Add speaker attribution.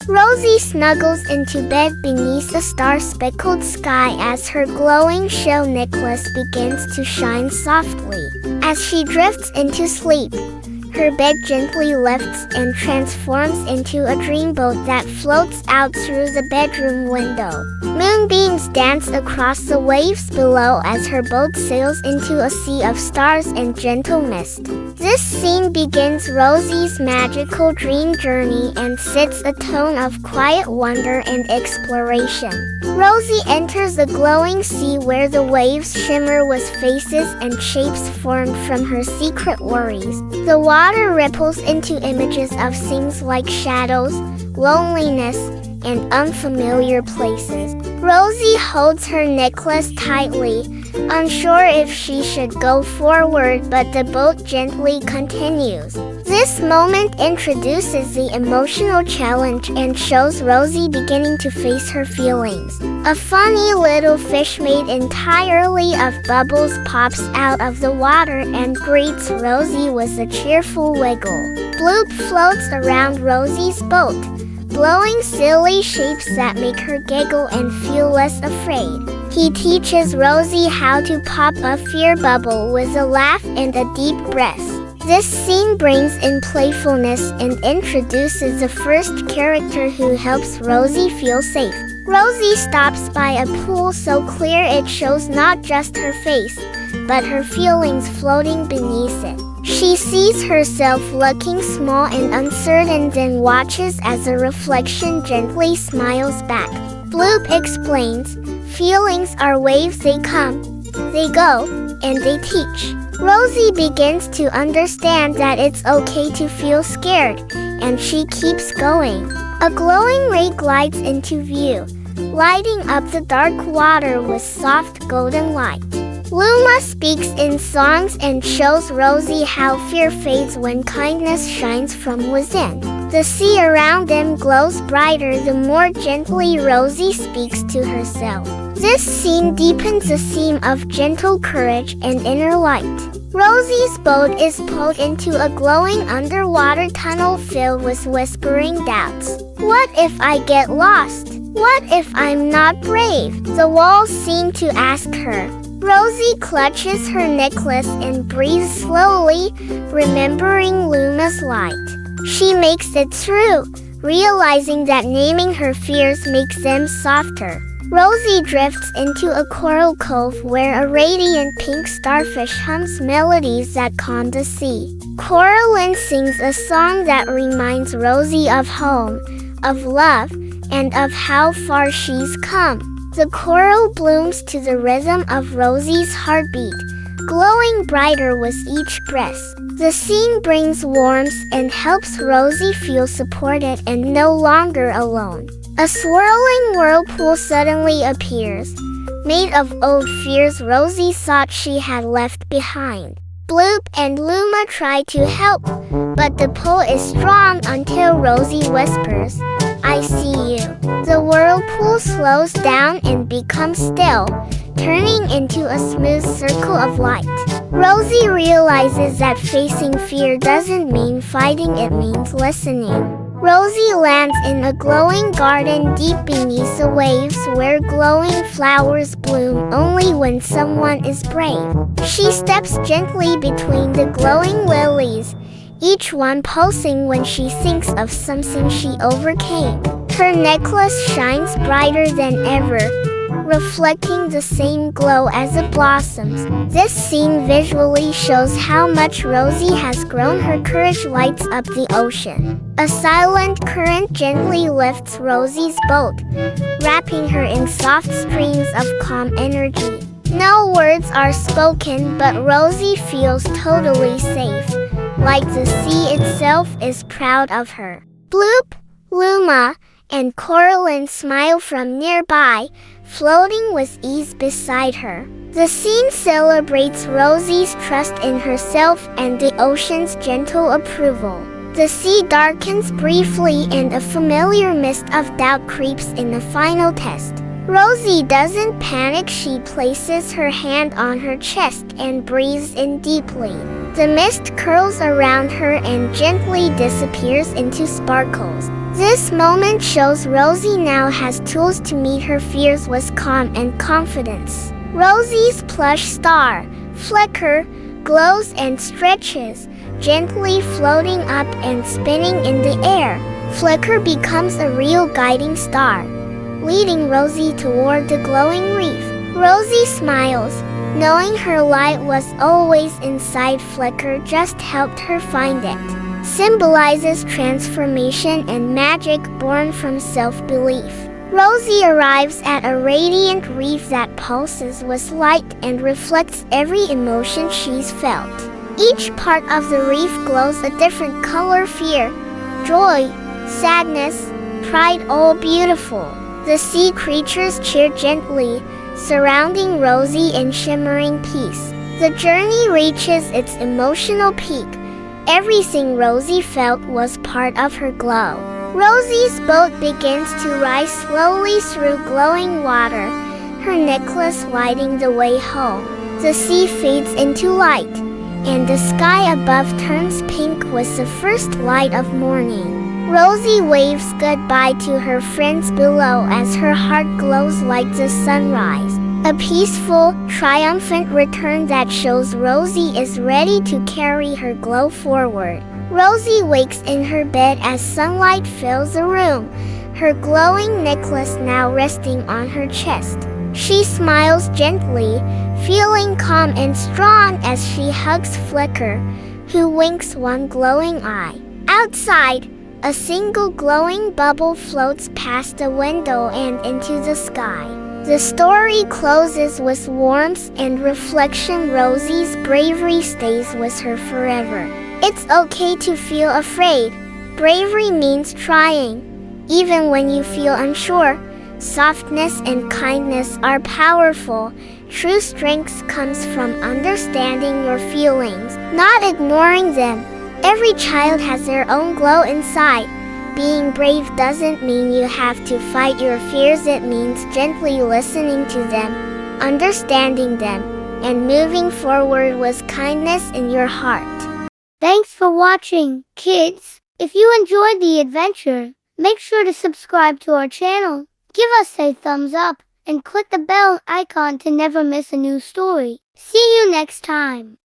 Speaker 1: Rosie snuggles into bed beneath a star-speckled sky as her glowing shell necklace begins to shine softly. As she drifts into sleep, her bed gently lifts and transforms into a dreamboat that floats out through the bedroom window. Moonbeams dance across the waves below as her boat sails into a sea of stars and gentle mist. This scene begins Rosie's magical dream journey and sets a tone of quiet wonder and exploration. Rosie enters the glowing sea where the waves shimmer with faces and shapes formed from her secret worries. The water ripples into images of things like shadows, loneliness, and unfamiliar places. Rosie holds her necklace tightly, unsure if she should go forward, but the boat gently continues. This moment introduces the emotional challenge and shows Rosie beginning to face her feelings. A funny little fish made entirely of bubbles pops out of the water and greets Rosie with a cheerful wiggle. Bloop floats around Rosie's boat, blowing silly shapes that make her giggle and feel less afraid. He teaches Rosie how to pop a fear bubble with a laugh and a deep breath. This scene brings in playfulness and introduces the first character who helps Rosie feel safe. Rosie stops by a pool so clear it shows not just her face, but her feelings floating beneath it. She sees herself looking small and uncertain, then watches as a reflection gently smiles back. Bloop explains, feelings are waves, they come, they go, and they teach. Rosie begins to understand that it's okay to feel scared, and she keeps going. A glowing ray glides into view, lighting up the dark water with soft golden light. Luma speaks in songs and shows Rosie how fear fades when kindness shines from within. The sea around them glows brighter the more gently Rosie speaks to herself. This scene deepens the theme of gentle courage and inner light. Rosie's boat is pulled into a glowing underwater tunnel filled with whispering doubts. What if I get lost? What if I'm not brave? The walls seem to ask her. Rosie clutches her necklace and breathes slowly, remembering Luma's light. She makes it through, realizing that naming her fears makes them softer. Rosie drifts into a coral cove where a radiant pink starfish hums melodies that calm the sea. Coraline sings a song that reminds Rosie of home, of love, and of how far she's come. The coral blooms to the rhythm of Rosie's heartbeat, glowing brighter with each breath. The scene brings warmth and helps Rosie feel supported and no longer alone. A swirling whirlpool suddenly appears, made of old fears Rosie thought she had left behind. Bloop and Luma try to help, but the pull is strong until Rosie whispers, I see you. The whirlpool slows down and becomes still, turning into a smooth circle of light. Rosie realizes that facing fear doesn't mean fighting, it means listening. Rosie lands in a glowing garden deep beneath the waves where glowing flowers bloom only when someone is brave. She steps gently between the glowing lilies, each one pulsing when she thinks of something she overcame. Her necklace shines brighter than ever, reflecting the same glow as the blossoms. This scene visually shows how much Rosie has grown. Her courage lights up the ocean. A silent current gently lifts Rosie's boat, wrapping her in soft streams of calm energy. No words are spoken, but Rosie feels totally safe, like the sea itself is proud of her. Bloop, Luma, and Coraline smile from nearby, floating with ease beside her. The scene celebrates Rosie's trust in herself and the ocean's gentle approval. The sea darkens briefly and a familiar mist of doubt creeps in the final test. Rosie doesn't panic, she places her hand on her chest and breathes in deeply. The mist curls around her and gently disappears into sparkles. This moment shows Rosie now has tools to meet her fears with calm and confidence. Rosie's plush star, Flicker, glows and stretches, gently floating up and spinning in the air. Flicker becomes a real guiding star, leading Rosie toward the glowing reef. Rosie smiles, knowing her light was always inside. Flicker just helped her find it. Symbolizes transformation and magic born from self-belief. Rosie arrives at a radiant reef that pulses with light and reflects every emotion she's felt. Each part of the reef glows a different color: fear, joy, sadness, pride, all beautiful. The sea creatures cheer gently, surrounding Rosie in shimmering peace. The journey reaches its emotional peak. Everything Rosie felt was part of her glow. Rosie's boat begins to rise slowly through glowing water, her necklace lighting the way home. The sea fades into light, and the sky above turns pink with the first light of morning. Rosie waves goodbye to her friends below as her heart glows like the sunrise. A peaceful, triumphant return that shows Rosie is ready to carry her glow forward. Rosie wakes in her bed as sunlight fills the room, her glowing necklace now resting on her chest. She smiles gently, feeling calm and strong as she hugs Flicker, who winks one glowing eye. Outside, a single glowing bubble floats past the window and into the sky. The story closes with warmth and reflection. Rosie's bravery stays with her forever. It's okay to feel afraid. Bravery means trying. Even when you feel unsure, softness and kindness are powerful. True strength comes from understanding your feelings, not ignoring them. Every child has their own glow inside. Being brave doesn't mean you have to fight your fears. It means gently listening to them, understanding them, and moving forward with kindness in your heart.
Speaker 2: Thanks for watching, kids. If you enjoyed the adventure, make sure to subscribe to our channel, give us a thumbs up, and click the bell icon to never miss a new story. See you next time.